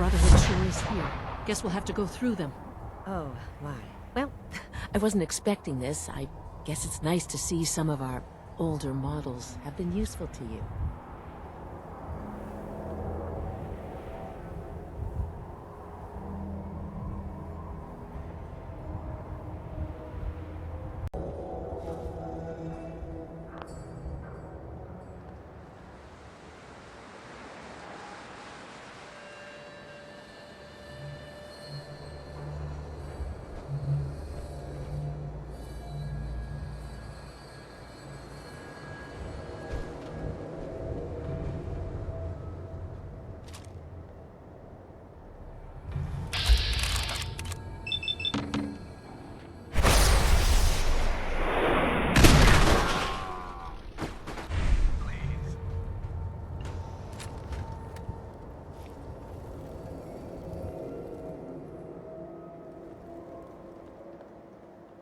Brotherhood sure is here. Guess we'll have to go through them. Oh, why? Well, I wasn't expecting this. I guess it's nice to see some of our older models have been useful to you.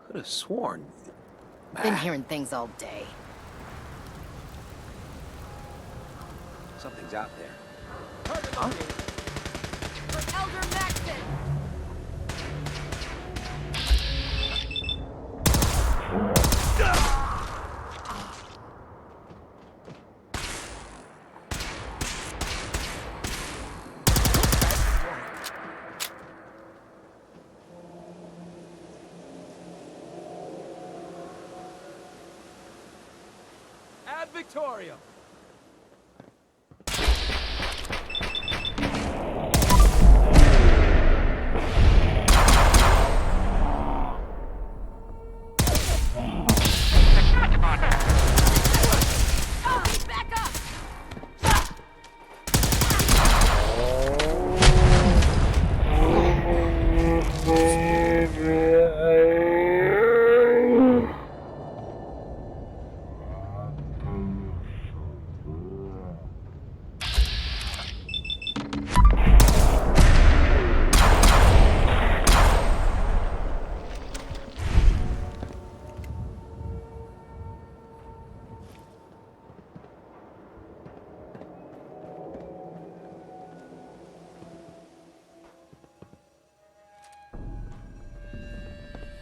Could have sworn. been hearing things all day. Something's out there. Huh? For Elder Maxton! Ad Victoriam! Back up!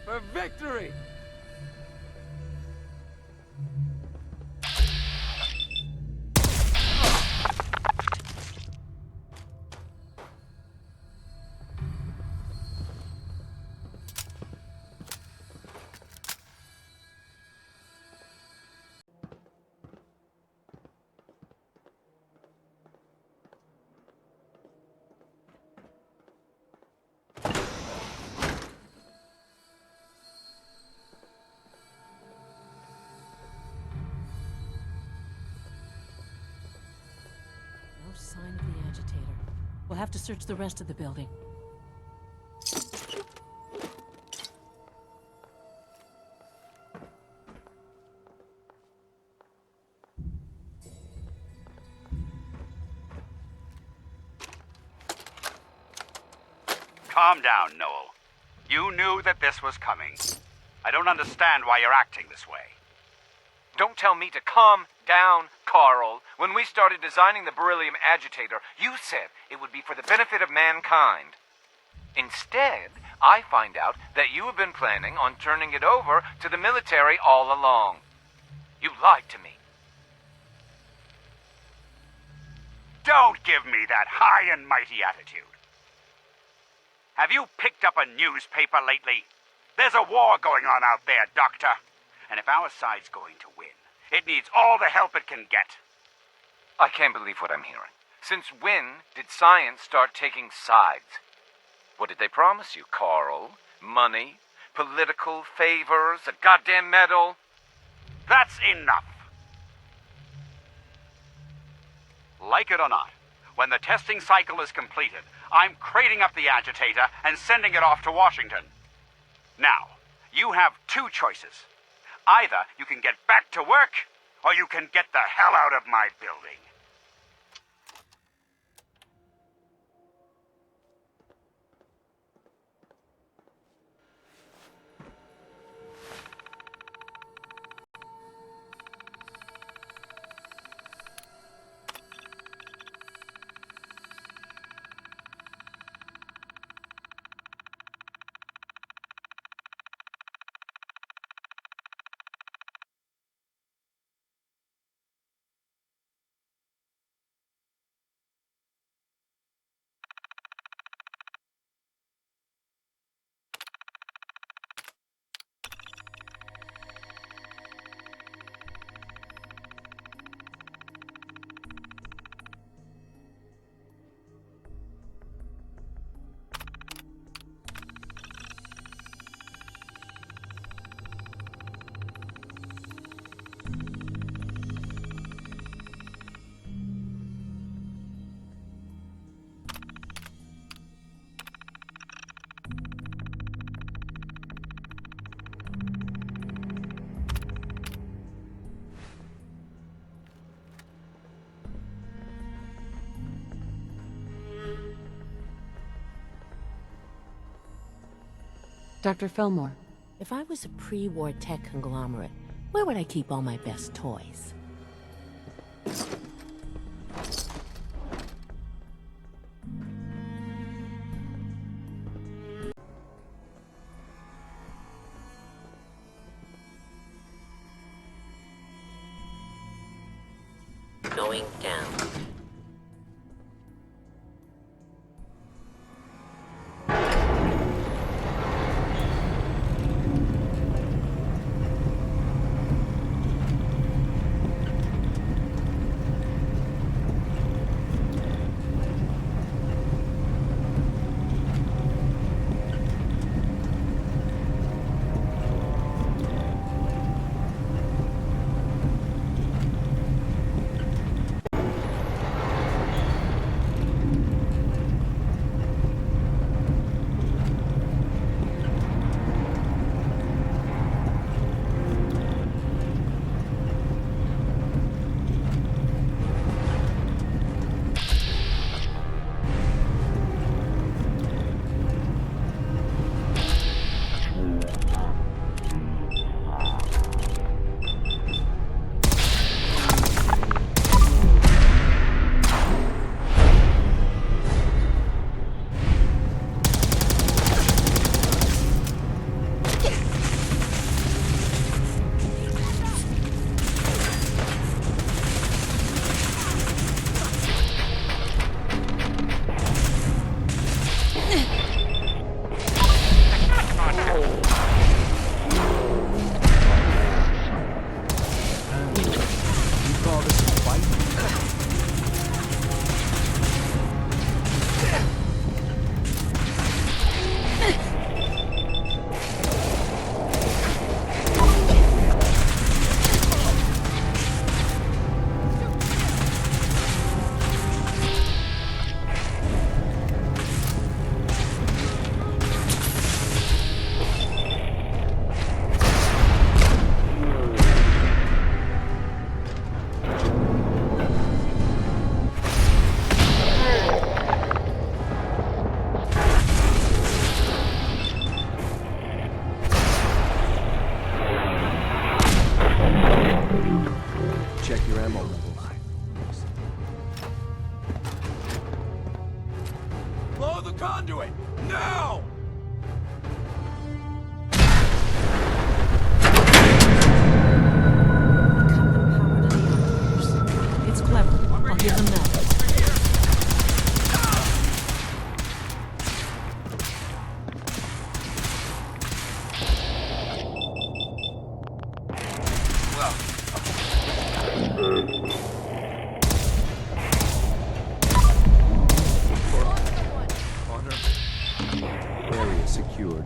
For victory! No sign of the agitator. We'll have to search the rest of the building. Calm down, Noel. You knew that this was coming. I don't understand why you're acting this way. Don't tell me to calm down, Carl. When we started designing the beryllium agitator, you said it would be for the benefit of mankind. Instead, I find out that you have been planning on turning it over to the military all along. You lied to me. Don't give me that high and mighty attitude. Have you picked up a newspaper lately? There's a war going on out there, Doctor. And if our side's going to win, it needs all the help it can get. I can't believe what I'm hearing. Since when did science start taking sides? What did they promise you, Carl? Money? Political favors? A goddamn medal? That's enough. Like it or not, when the testing cycle is completed, I'm crating up the agitator and sending it off to Washington. Now, you have two choices. Either you can get back to work, or you can get the hell out of my building. Dr. Fillmore. If I was a pre-war tech conglomerate, where would I keep all my best toys? Going down. Check your ammo levels. Blow the conduit! Now! Cut the power to the operators. It's clever. I'll give them that. Area secured.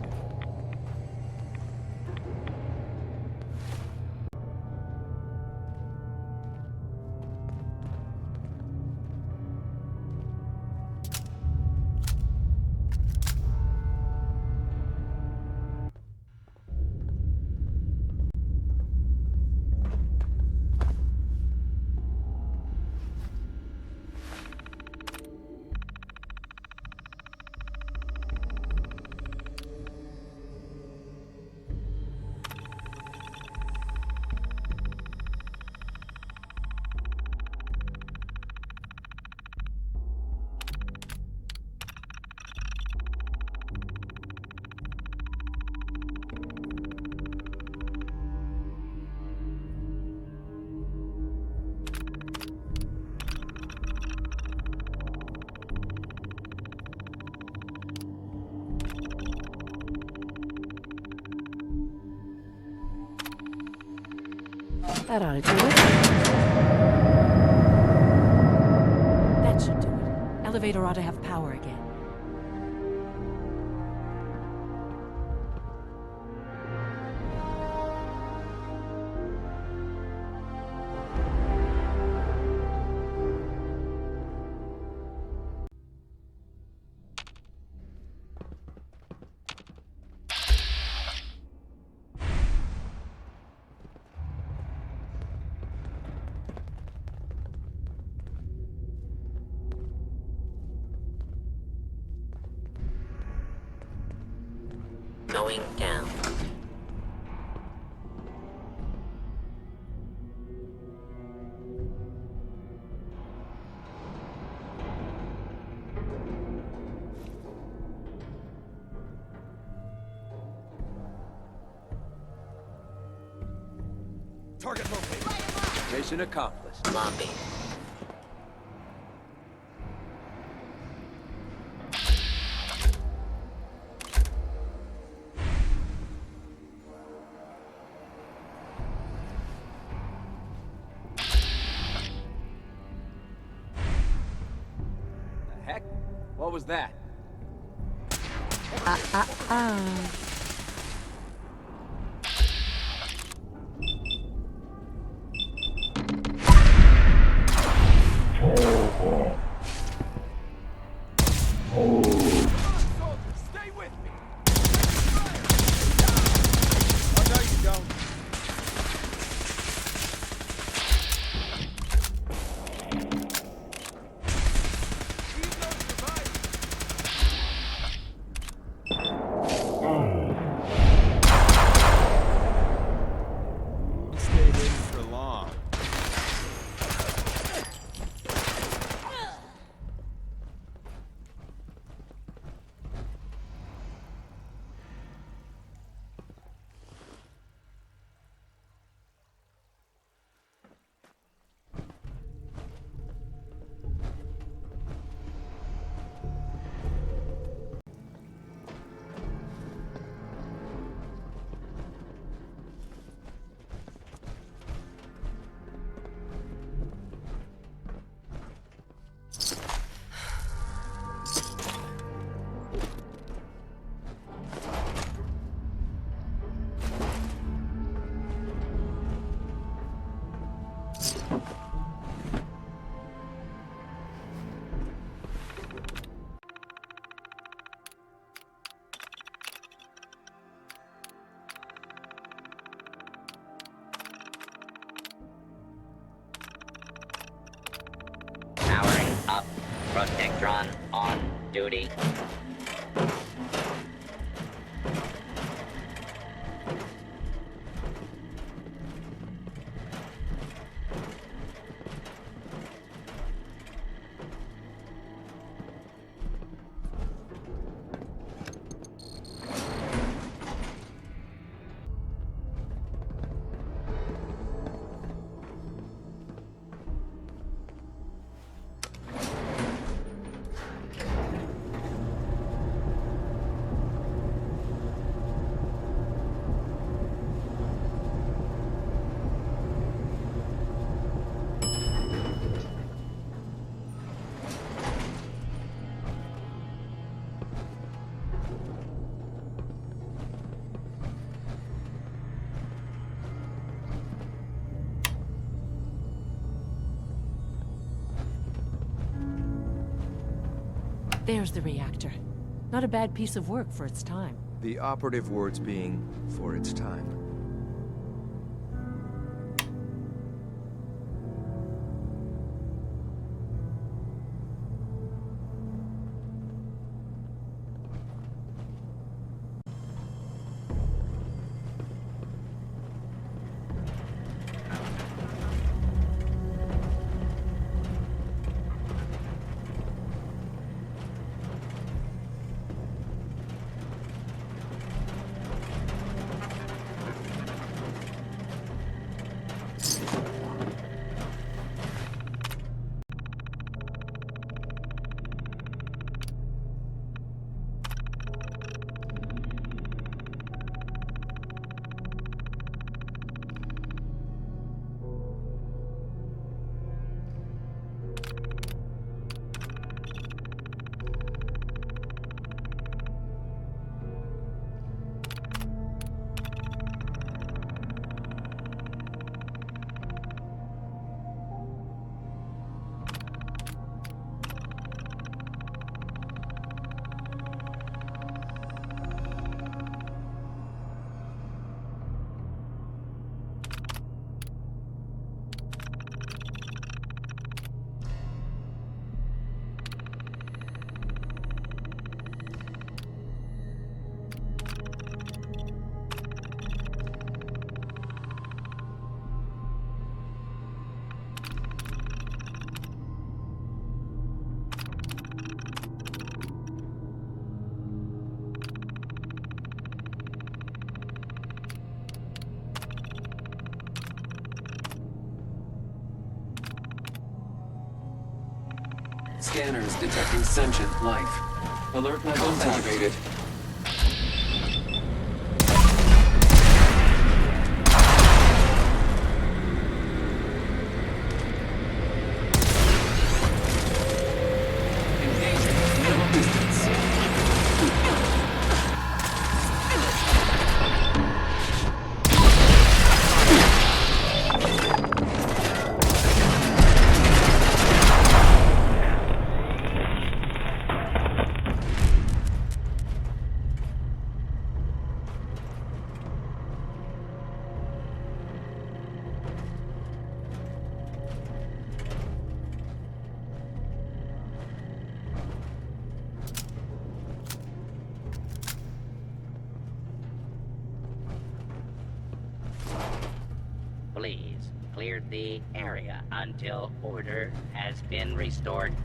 That ought to do it. That should do it. Elevator ought to have power again. going down. Target located. Mission accomplished. Lobby. The heck? What was that? Stay with me. Oh, no, you don't. Keep those devices. Stay in for long. Powering up. Protectron on duty. There's the reactor. Not a bad piece of work for its time. The operative words being, for its time. Scanners detecting sentient life. Alert levels activated. Engaging middle distance. Please clear the area until order has been restored.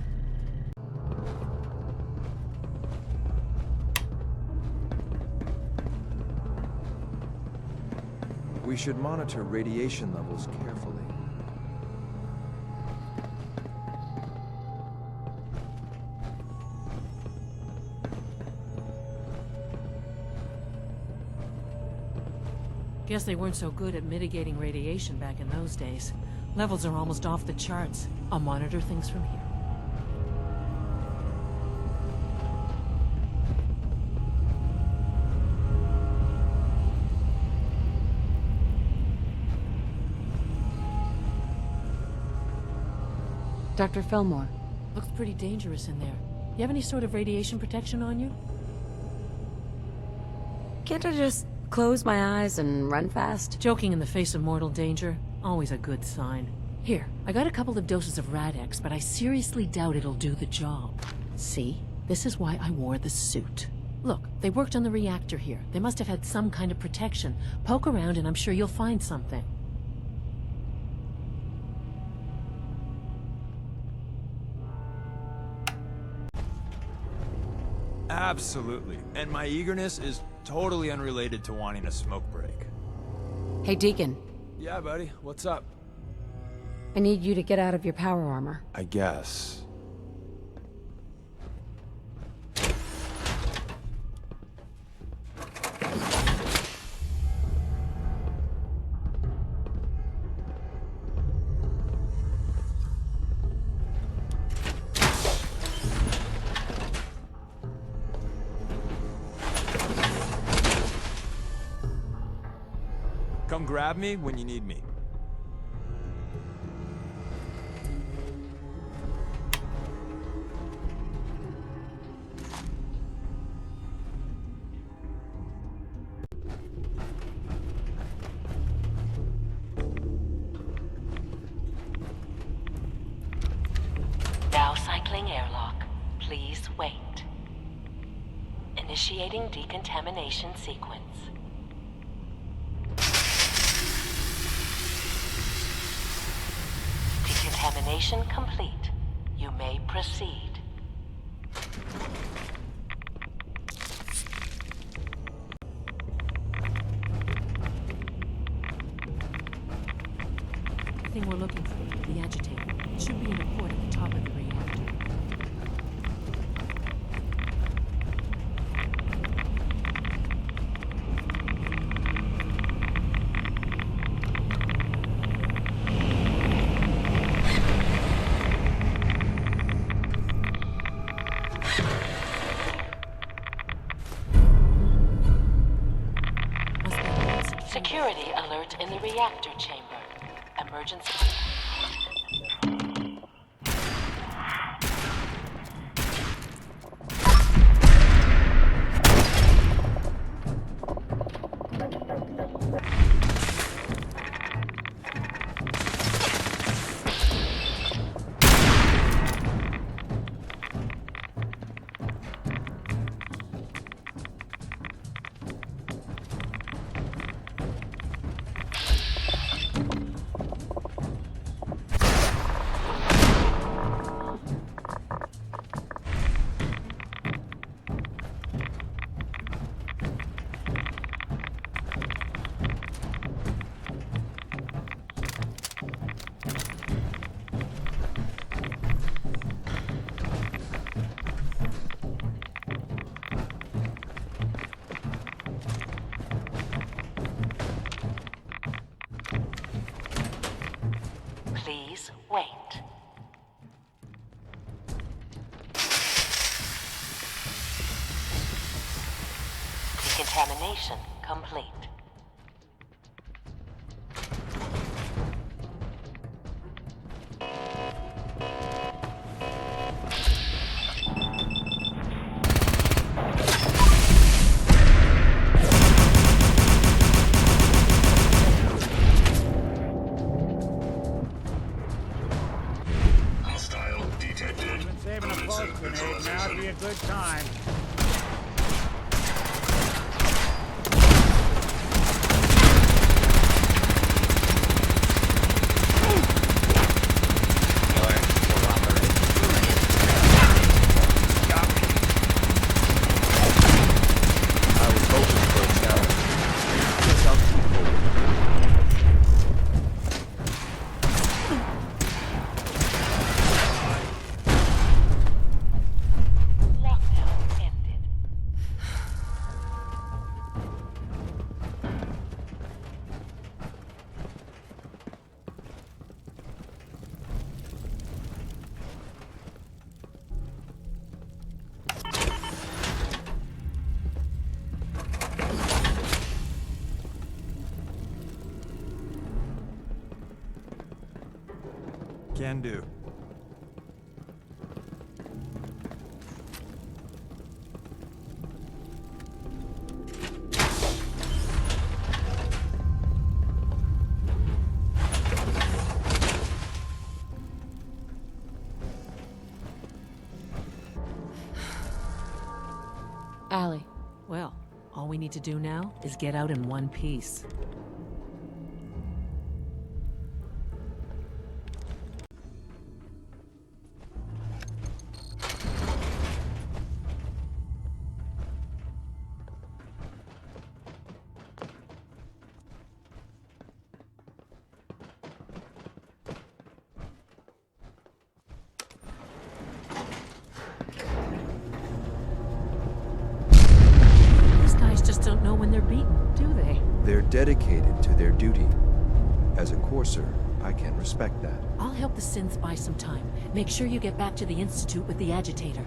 We should monitor radiation levels carefully. Guess they weren't so good at mitigating radiation back in those days. Levels are almost off the charts. I'll monitor things from here. Dr. Fillmore. Looks pretty dangerous in there. You have any sort of radiation protection on you? Can't I just close my eyes and run fast? Joking in the face of mortal danger, always a good sign. Here, I got a couple of doses of Rad-X, but I seriously doubt it'll do the job. See? This is why I wore the suit. Look, they worked on the reactor here. They must have had some kind of protection. Poke around and I'm sure you'll find something. Absolutely. And my eagerness is totally unrelated to wanting a smoke break. Hey, Deacon. Yeah, buddy. What's up? I need you to get out of your power armor. I guess. Come grab me when you need me. Now cycling airlock. Please wait. Initiating decontamination sequence. Decontamination complete. You may proceed. The thing we're looking for, the agitator. It should be in a port at the top of the reactor. Security alert in the reactor chamber. Emergency. Decontamination complete. Saving a pulse grenade, now would be a good time. I was hoping for a challenge. Guess I'll keep holding. Lockdown ended. Can do. Allie, well, all we need to do now is get out in one piece. These guys just don't know when they're beaten, do they? They're dedicated to their duty. As a courser, I can respect that. I'll help the synths buy some time. Make sure you get back to the Institute with the agitator.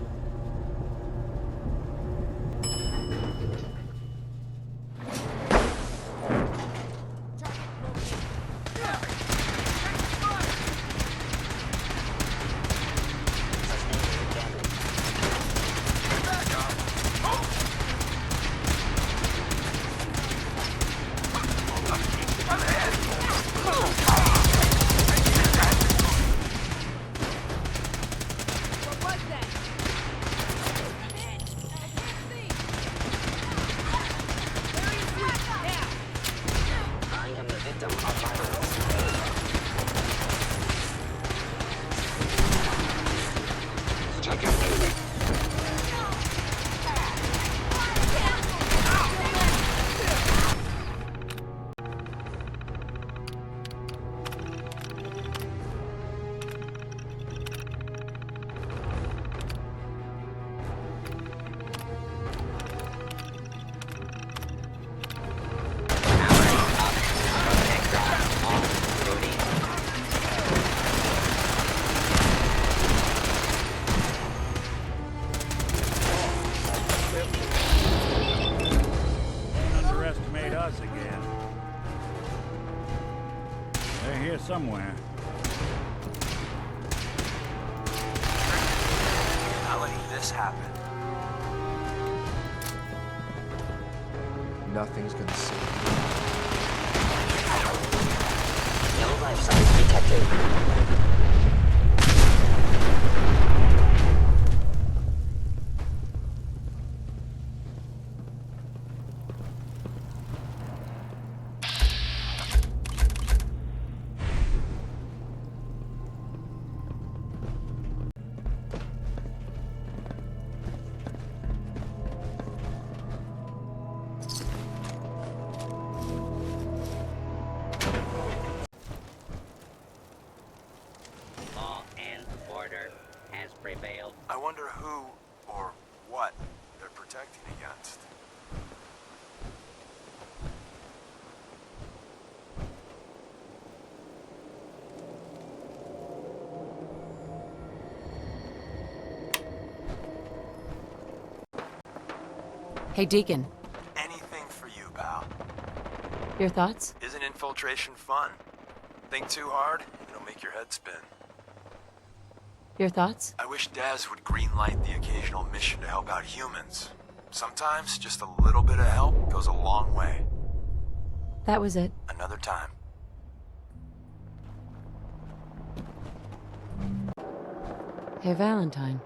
What was that? I am the victim of violence. Check your movement. Underestimate us again. They're here somewhere. Not letting this happen. Nothing's gonna save me. No life signs detected. Law and order has prevailed. I wonder who or what they're protecting against. Hey, Deacon. Anything Your thoughts? Isn't infiltration fun? Think too hard, it'll make your head spin. Your thoughts? I wish Daz would greenlight the occasional mission to help out humans. Sometimes just a little bit of help goes a long way. That was it. Another time. Hey, Valentine.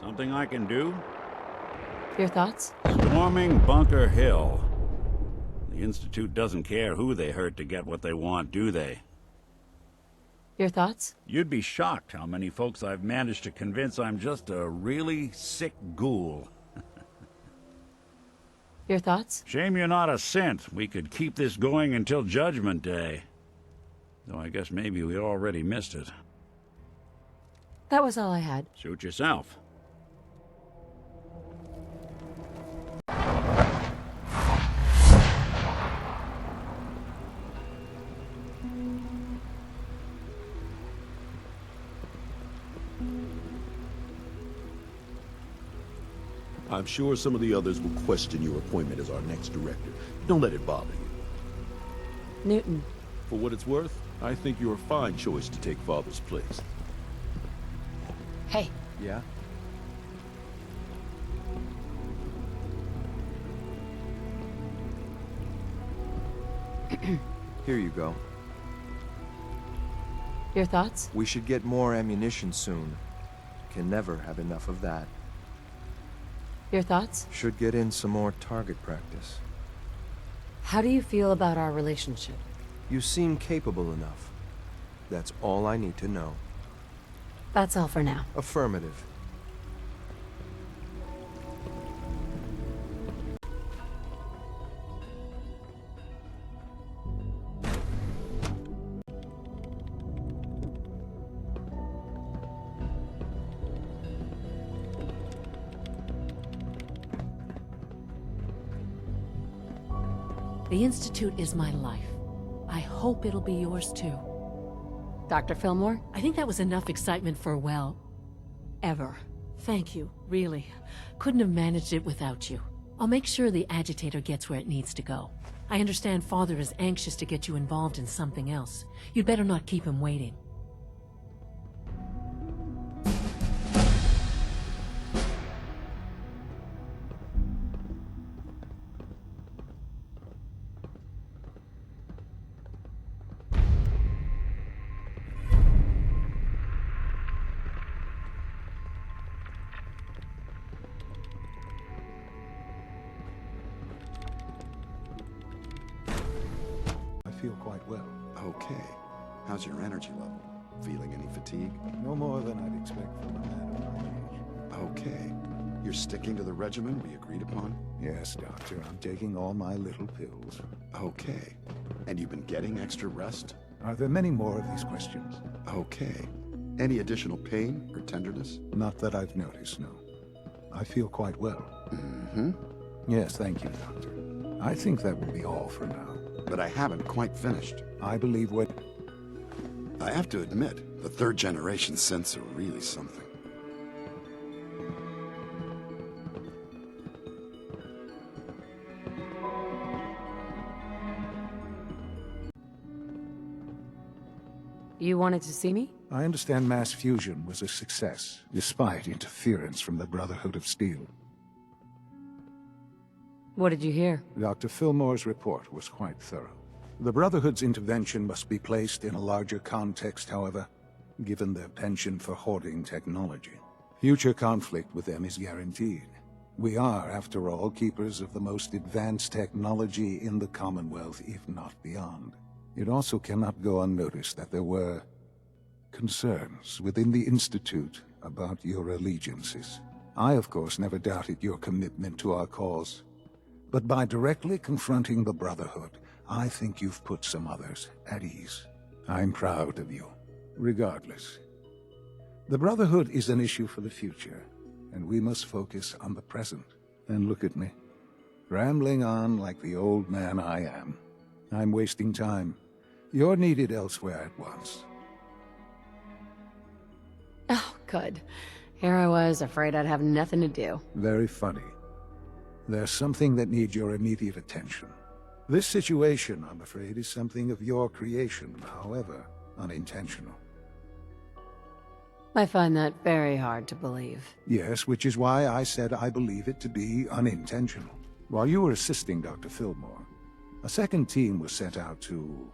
Something I can do? Your thoughts? Storming Bunker Hill. The Institute doesn't care who they hurt to get what they want, do they? Your thoughts? You'd be shocked how many folks I've managed to convince I'm just a really sick ghoul. Your thoughts? Shame you're not a synth. We could keep this going until Judgment Day. Though I guess maybe we already missed it. That was all I had. Suit yourself. I'm sure some of the others will question your appointment as our next director. Don't let it bother you. Newton. For what it's worth, I think you're a fine choice to take Father's place. Hey. Yeah? Here you go. Your thoughts? We should get more ammunition soon. Can never have enough of that. Your thoughts? Should get in some more target practice. How do you feel about our relationship? You seem capable enough. That's all I need to know. That's all for now. Affirmative. The Institute is my life. I hope it'll be yours too. Dr. Fillmore? I think that was enough excitement for, well, ever. Thank you, really. Couldn't have managed it without you. I'll make sure the agitator gets where it needs to go. I understand Father is anxious to get you involved in something else. You'd better not keep him waiting. Feel quite well. Okay. How's your energy level? Feeling any fatigue? No more than I'd expect from a man of my age. Okay. You're sticking to the regimen we agreed upon? Yes, Doctor. I'm taking all my little pills. Okay. And you've been getting extra rest? Are there many more of these questions? Okay. Any additional pain or tenderness? Not that I've noticed, no. I feel quite well. Mm-hmm. Yes, thank you, Doctor. I think that will be all for now. But I haven't quite finished. I believe what... I have to admit, the third generation synths are really something. You wanted to see me? I understand mass fusion was a success, despite interference from the Brotherhood of Steel. What did you hear? Dr. Fillmore's report was quite thorough. The Brotherhood's intervention must be placed in a larger context, however, given their penchant for hoarding technology. Future conflict with them is guaranteed. We are, after all, keepers of the most advanced technology in the Commonwealth, if not beyond. It also cannot go unnoticed that there were concerns within the Institute about your allegiances. I, of course, never doubted your commitment to our cause. But by directly confronting the Brotherhood, I think you've put some others at ease. I'm proud of you, regardless. The Brotherhood is an issue for the future, and we must focus on the present. And look at me, rambling on like the old man I am. I'm wasting time. You're needed elsewhere at once. Oh, good. Here I was, afraid I'd have nothing to do. Very funny. There's something that needs your immediate attention. This situation, I'm afraid, is something of your creation, however unintentional. I find that very hard to believe. Yes, which is why I said I believe it to be unintentional. While you were assisting Dr. Fillmore, a second team was sent out to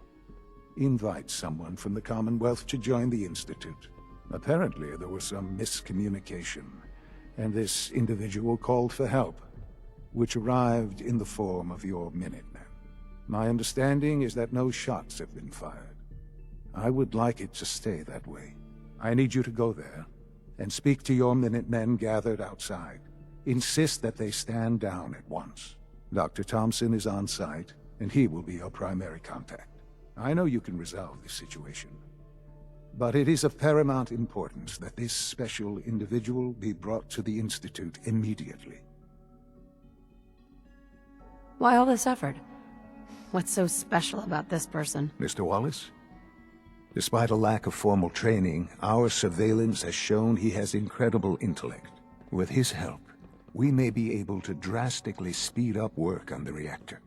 invite someone from the Commonwealth to join the Institute. Apparently, there was some miscommunication, and this individual called for help, which arrived in the form of your Minutemen. My understanding is that no shots have been fired. I would like it to stay that way. I need you to go there and speak to your Minutemen gathered outside. Insist that they stand down at once. Dr. Thompson is on site, and he will be your primary contact. I know you can resolve this situation, but it is of paramount importance that this special individual be brought to the Institute immediately. Why all this effort? What's so special about this person? Mr. Wallace? Despite a lack of formal training, our surveillance has shown he has incredible intellect. With his help, we may be able to drastically speed up work on the reactor.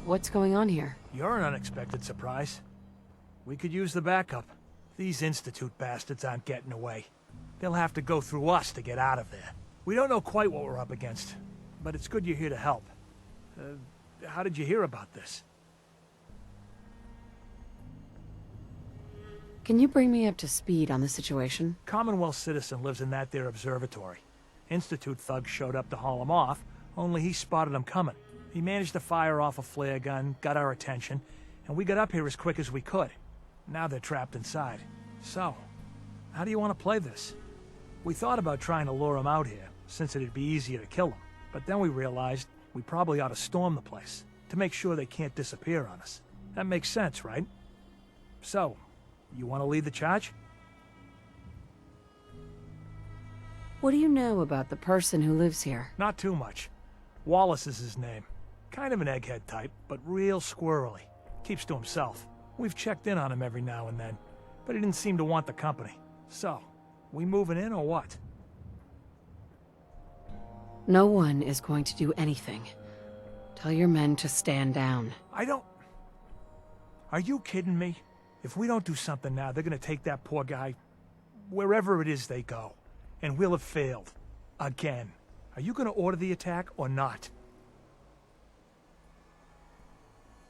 What's going on here? You're an unexpected surprise. We could use the backup. These Institute bastards aren't getting away. They'll have to go through us to get out of there. We don't know quite what we're up against, but it's good you're here to help. How did you hear about this? Can you bring me up to speed on the situation? Commonwealth citizen lives in that there observatory. Institute thugs showed up to haul him off, only he spotted them coming. He managed to fire off a flare gun, got our attention, and we got up here as quick as we could. Now they're trapped inside. So, how do you want to play this? We thought about trying to lure them out here, since it'd be easier to kill them. But then we realized we probably ought to storm the place, to make sure they can't disappear on us. That makes sense, right? So, you want to lead the charge? What do you know about the person who lives here? Not too much. Wallace is his name. Kind of an egghead type, but real squirrely. Keeps to himself. We've checked in on him every now and then, but he didn't seem to want the company. So, we moving in or what? No one is going to do anything. Tell your men to stand down. Are you kidding me? If we don't do something now, they're gonna take that poor guy wherever it is they go. And we'll have failed. Again. Are you gonna order the attack or not?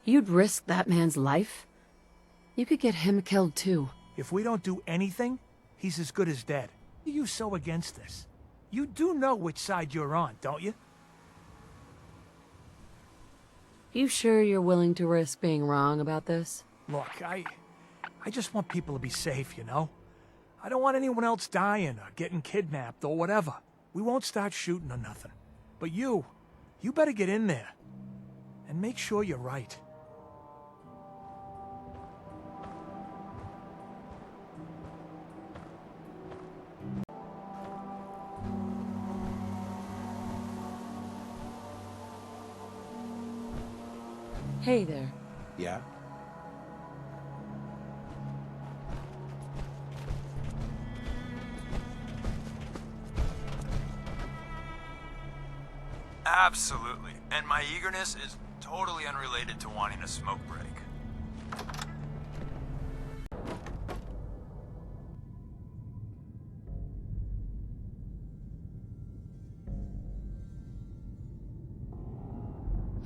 You'd risk that man's life? You could get him killed too. If we don't do anything, he's as good as dead. Why are you so against this? You do know which side you're on, don't you? You sure you're willing to risk being wrong about this? Look, I just want people to be safe, you know? I don't want anyone else dying or getting kidnapped or whatever. We won't start shooting or nothing. But you better get in there. And make sure you're right. Hey there. Yeah? Absolutely. And my eagerness is totally unrelated to wanting a smoke break.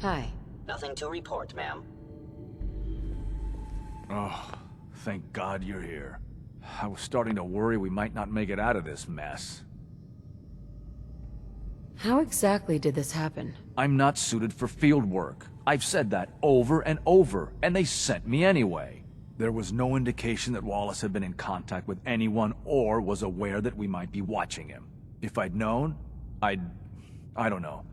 Hi. Nothing to report, ma'am. Oh, thank God you're here. I was starting to worry we might not make it out of this mess. How exactly did this happen? I'm not suited for field work. I've said that over and over, and they sent me anyway. There was no indication that Wallace had been in contact with anyone or was aware that we might be watching him. If I'd known, I don't know.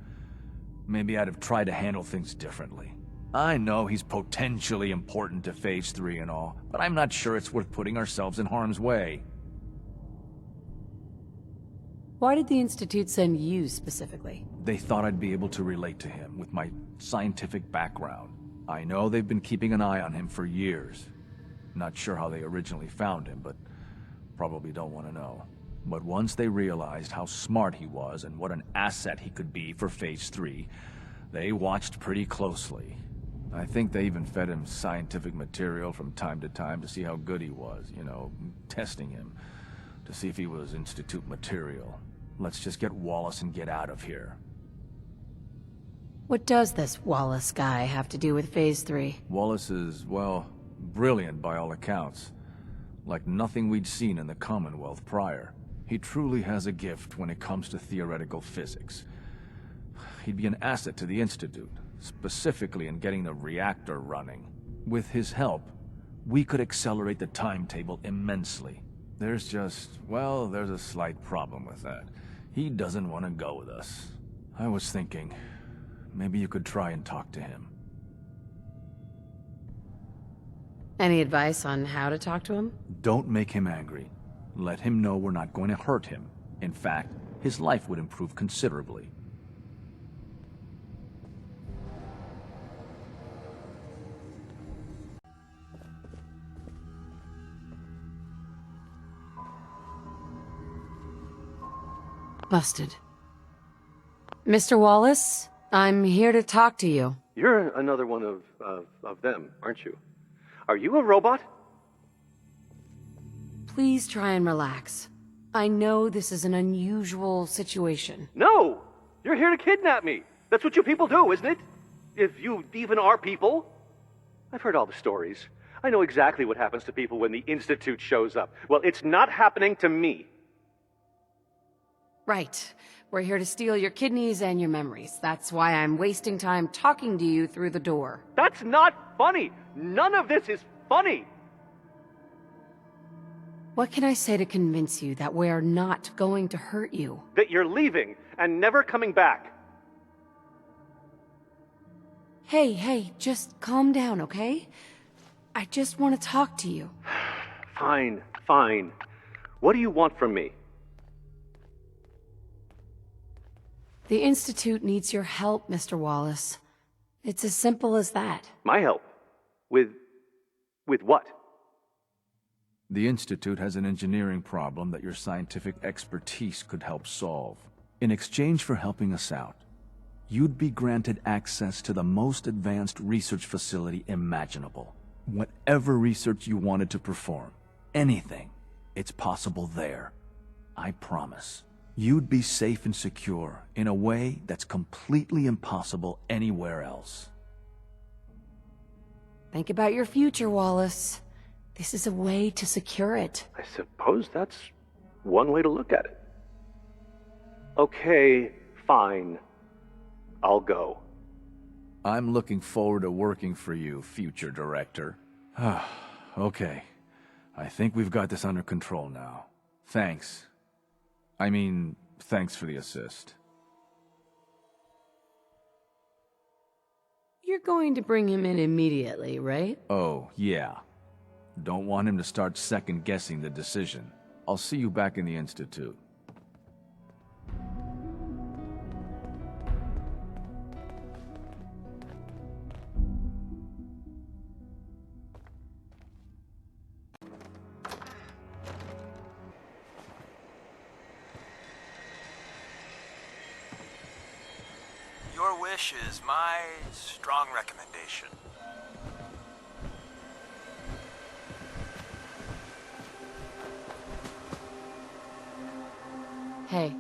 Maybe I'd have tried to handle things differently. I know he's potentially important to Phase 3 and all, but I'm not sure it's worth putting ourselves in harm's way. Why did the Institute send you specifically? They thought I'd be able to relate to him with my scientific background. I know they've been keeping an eye on him for years. Not sure how they originally found him, but probably don't want to know. But once they realized how smart he was and what an asset he could be for Phase 3, they watched pretty closely. I think they even fed him scientific material from time to time to see how good he was, you know, testing him, to see if he was Institute material. Let's just get Wallace and get out of here. What does this Wallace guy have to do with Phase 3? Wallace is, well, brilliant by all accounts. Like nothing we'd seen in the Commonwealth prior. He truly has a gift when it comes to theoretical physics. He'd be an asset to the Institute, specifically in getting the reactor running. With his help, we could accelerate the timetable immensely. There's just, well, there's a slight problem with that. He doesn't want to go with us. I was thinking, maybe you could try and talk to him. Any advice on how to talk to him? Don't make him angry. Let him know we're not going to hurt him. In fact, his life would improve considerably. Busted. Mr. Wallace, I'm here to talk to you. You're another one of them, aren't you? Are you a robot? Please try and relax. I know this is an unusual situation. No! You're here to kidnap me. That's what you people do, isn't it? If you even are people. I've heard all the stories. I know exactly what happens to people when the Institute shows up. Well, it's not happening to me. Right. We're here to steal your kidneys and your memories. That's why I'm wasting time talking to you through the door. That's not funny! None of this is funny! What can I say to convince you that we're not going to hurt you? That you're leaving and never coming back. Hey, just calm down, okay? I just want to talk to you. Fine. What do you want from me? The Institute needs your help, Mr. Wallace. It's as simple as that. My help? With what? The Institute has an engineering problem that your scientific expertise could help solve. In exchange for helping us out, you'd be granted access to the most advanced research facility imaginable. Whatever research you wanted to perform, anything, it's possible there. I promise. You'd be safe and secure in a way that's completely impossible anywhere else. Think about your future, Wallace. This is a way to secure it. I suppose that's one way to look at it. Okay, fine. I'll go. I'm looking forward to working for you, future director. Okay. I think we've got this under control now. Thanks. Thanks for the assist. You're going to bring him in immediately, right? Oh, yeah. Don't want him to start second-guessing the decision. I'll see you back in the Institute. Your wish is my strong recommendation. Hey,